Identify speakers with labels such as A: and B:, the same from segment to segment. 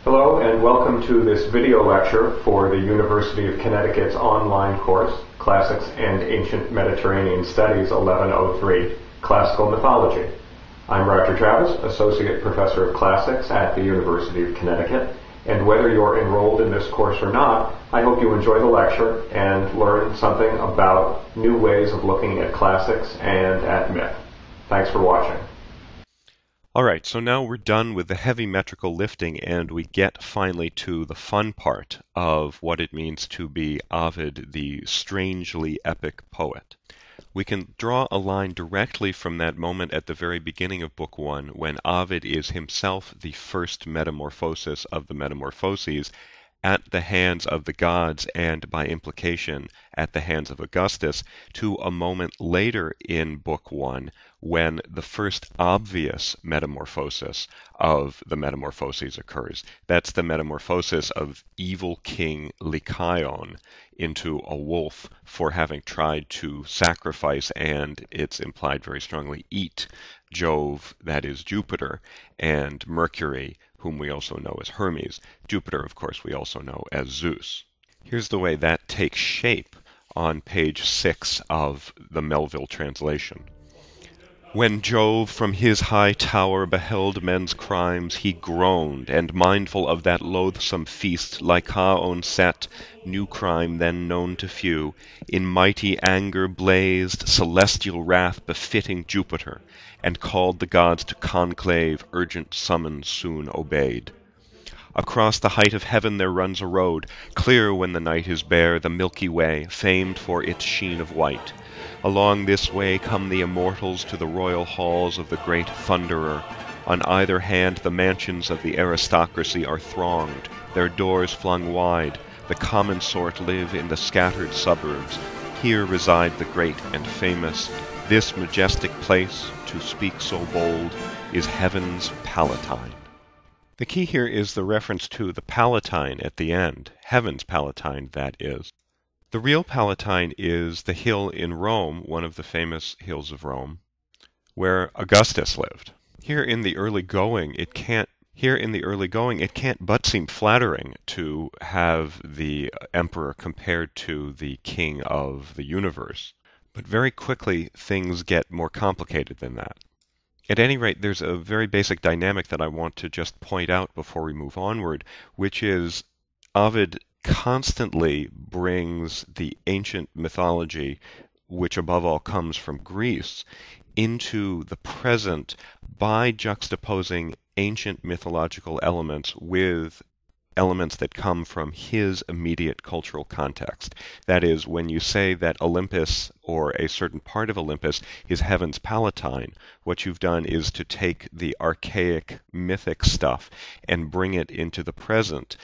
A: Hello and welcome to this video lecture for the University of Connecticut's online course, Classics and Ancient Mediterranean Studies 1103, Classical Mythology. I'm Roger Travis, Associate Professor of Classics at the University of Connecticut, and whether you're enrolled in this course or not, I hope you enjoy the lecture and learn something about new ways of looking at classics and at myth. Thanks for watching.
B: All right, so now we're done with the heavy metrical lifting and we get finally to the fun part of what it means to be Ovid, the strangely epic poet. We can draw a line directly from that moment at the very beginning of Book 1 when Ovid is himself the first metamorphosis of the metamorphoses at the hands of the gods and, by implication, at the hands of Augustus, to a moment later in Book 1 when the first obvious metamorphosis of the metamorphoses occurs. That's the metamorphosis of evil King Lycaon into a wolf for having tried to sacrifice and, it's implied very strongly, eat Jove, that is Jupiter, and Mercury, whom we also know as Hermes. Jupiter, of course, we also know as Zeus. Here's the way that takes shape on page 6 of the Melville translation. When Jove from his high tower beheld men's crimes, he groaned, and mindful of that loathsome feast, Lycaon set, new crime then known to few, in mighty anger blazed, celestial wrath befitting Jupiter, and called the gods to conclave, urgent summons soon obeyed. Across the height of heaven there runs a road, clear when the night is bare, the Milky Way, famed for its sheen of white. Along this way come the immortals to the royal halls of the great Thunderer. On either hand the mansions of the aristocracy are thronged, their doors flung wide. The common sort live in the scattered suburbs. Here reside the great and famous. This majestic place, to speak so bold, is heaven's Palatine. The key here is the reference to the Palatine at the end, heaven's Palatine, that is. The real Palatine is the hill in Rome, one of the famous hills of Rome, where Augustus lived. Here in the early going, it can't but seem flattering to have the emperor compared to the king of the universe. But very quickly, things get more complicated than that. At any rate, there's a very basic dynamic that I want to just point out before we move onward, which is Ovid constantly brings the ancient mythology, which above all comes from Greece, into the present by juxtaposing ancient mythological elements with elements that come from his immediate cultural context. That is, when you say that Olympus, or a certain part of Olympus, is heaven's Palatine, what you've done is to take the archaic mythic stuff and bring it into the present.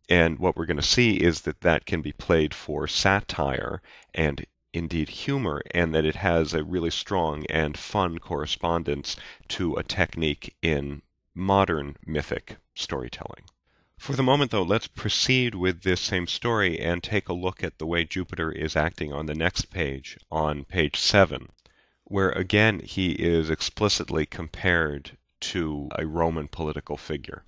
B: And what we're going to see is that that can be played for satire and indeed humor, and that it has a really strong and fun correspondence to a technique in modern mythic storytelling. For the moment, though, let's proceed with this same story and take a look at the way Jupiter is acting on the next page, on page 7, where again he is explicitly compared to a Roman political figure.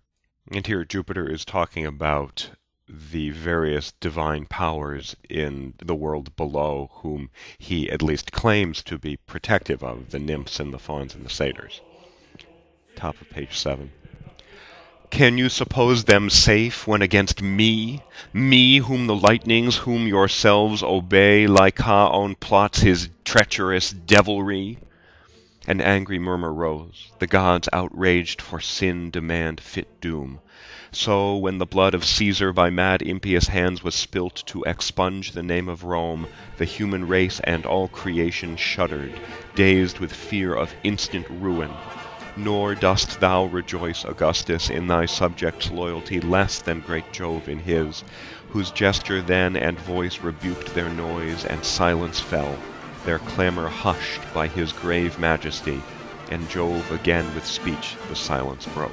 B: And here Jupiter is talking about the various divine powers in the world below, whom he at least claims to be protective of, the nymphs and the fauns and the satyrs. Top of page 7. Can you suppose them safe when against me, whom the lightnings, whom yourselves obey, Lycaon plots his treacherous devilry? An angry murmur rose. The gods, outraged for sin, demand fit doom. So, when the blood of Caesar by mad impious hands was spilt to expunge the name of Rome, the human race and all creation shuddered, dazed with fear of instant ruin. Nor dost thou rejoice, Augustus, in thy subjects' loyalty less than great Jove in his, whose gesture then and voice rebuked their noise, and silence fell, their clamor hushed by his grave majesty, and Jove again with speech the silence broke.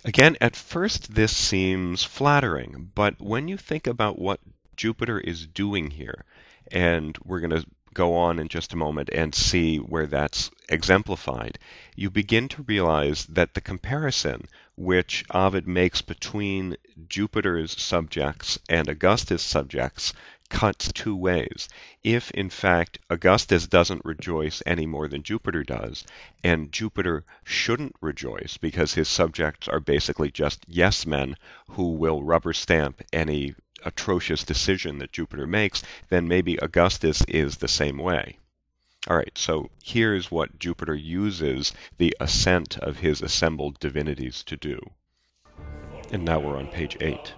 B: Again, at first this seems flattering, but when you think about what Jupiter is doing here, and we're going to go on in just a moment and see where that's exemplified, you begin to realize that the comparison which Ovid makes between Jupiter's subjects and Augustus' subjects, cuts two ways. If, in fact, Augustus doesn't rejoice any more than Jupiter does, and Jupiter shouldn't rejoice because his subjects are basically just yes men who will rubber stamp any atrocious decision that Jupiter makes, then maybe Augustus is the same way. All right, so here's what Jupiter uses the assent of his assembled divinities to do. And now we're on page 8.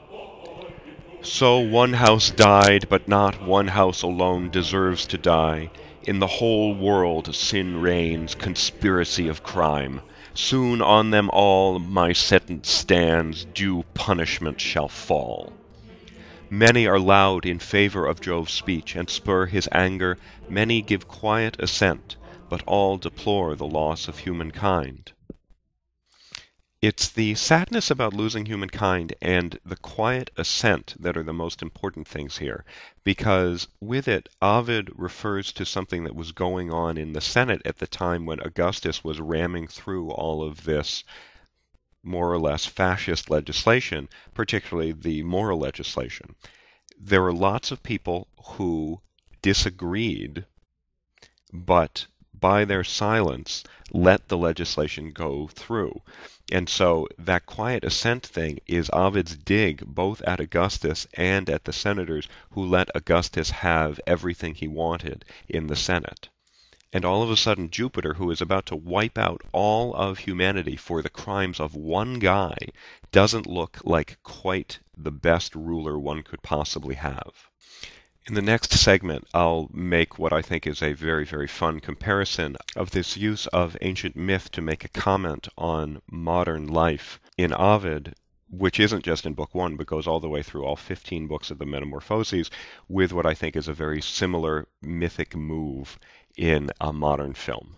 B: So one house died, but not one house alone deserves to die. In the whole world sin reigns, conspiracy of crime. Soon on them all my sentence stands, due punishment shall fall. Many are loud in favor of Jove's speech, and spur his anger. Many give quiet assent, but all deplore the loss of humankind. It's the sadness about losing humankind and the quiet assent that are the most important things here, because with it, Ovid refers to something that was going on in the Senate at the time when Augustus was ramming through all of this more or less fascist legislation, particularly the moral legislation. There were lots of people who disagreed, but by their silence let the legislation go through. And so that quiet assent thing is Ovid's dig both at Augustus and at the senators who let Augustus have everything he wanted in the Senate. And all of a sudden Jupiter, who is about to wipe out all of humanity for the crimes of one guy, doesn't look like quite the best ruler one could possibly have. In the next segment, I'll make what I think is a very, very fun comparison of this use of ancient myth to make a comment on modern life in Ovid, which isn't just in Book 1, but goes all the way through all 15 books of the Metamorphoses, with what I think is a very similar mythic move in a modern film.